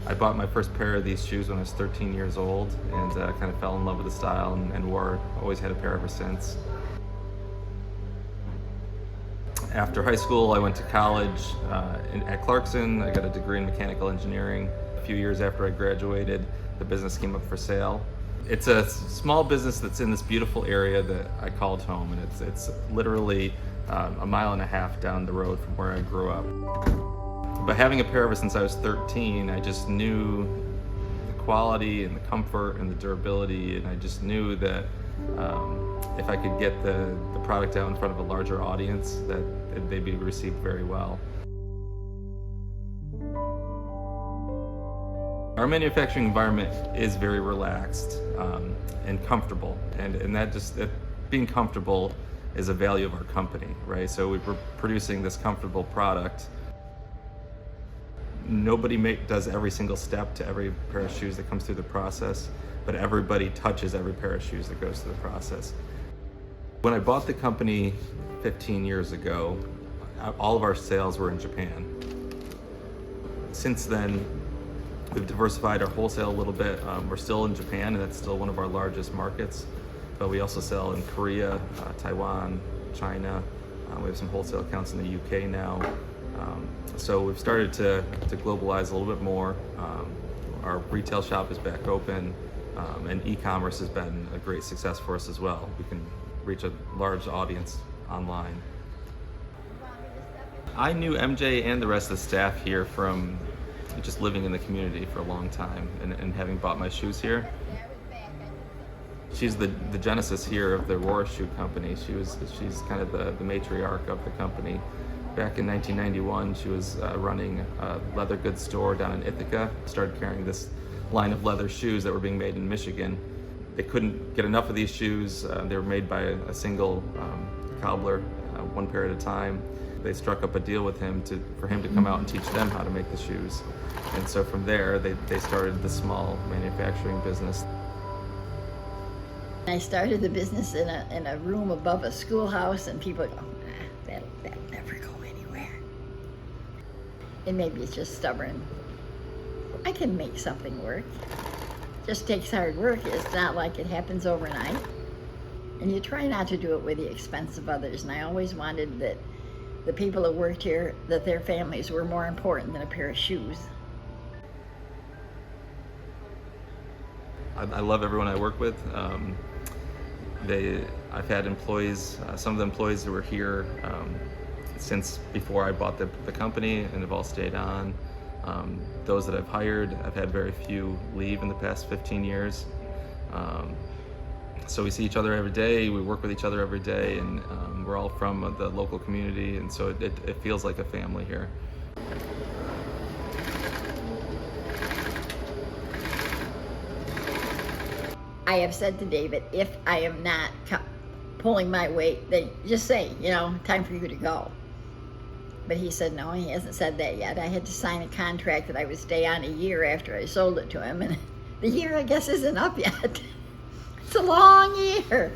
I bought my first pair of these shoes when I was 13 years old, and kind of fell in love with the style and always had a pair ever since. After high school, I went to college at Clarkson. I got a degree in mechanical engineering. A few years after I graduated, the business came up for sale. It's a small business that's in this beautiful area that I called home, and it's literally a mile and a half down the road from where I grew up. But having a pair ever since I was 13, I just knew the quality and the comfort and the durability, and I just knew that if I could get the product out in front of a larger audience, that they'd be received very well. Our manufacturing environment is very relaxed and comfortable, and that being comfortable is a value of our company, right? So we're producing this comfortable product. Nobody does every single step to every pair of shoes that comes through the process, but everybody touches every pair of shoes that goes through the process. When I bought the company 15 years ago, all of our sales were in Japan. Since then, we've diversified our wholesale a little bit. We're still in Japan, and that's still one of our largest markets, but we also sell in Korea, Taiwan, China. We have some wholesale accounts in the UK now. So we've started to globalize a little bit more. Our retail shop is back open, and e-commerce has been a great success for us as well. We can reach a large audience online. I knew MJ and the rest of the staff here from just living in the community for a long time and having bought my shoes here. She's the genesis here of the Aurora Shoe Company. She's kind of the matriarch of the company. Back in 1991, she was running a leather goods store down in Ithaca. Started carrying this line of leather shoes that were being made in Michigan. They couldn't get enough of these shoes. They were made by a single cobbler, one pair at a time. They struck up a deal with him for him to come out and teach them how to make the shoes. And so from there, they started the small manufacturing business. I started the business in a room above a schoolhouse, and people go, that'll never go anywhere. And maybe it's just stubborn. I can make something work. Just takes hard work. It's not like it happens overnight. And you try not to do it with the expense of others. And I always wanted that the people that worked here, that their families were more important than a pair of shoes. I love everyone I work with. I've had employees, some of the employees who were here since before I bought the company and have all stayed on. Those that I've hired, I've had very few leave in the past 15 years. So we see each other every day, we work with each other every day, and we're all from the local community, and so it feels like a family here. I have said to David, if I am not pulling my weight, then just say, time for you to go. But he said, no, he hasn't said that yet. I had to sign a contract that I would stay on a year after I sold it to him, and the year, I guess, isn't up yet. It's a long year.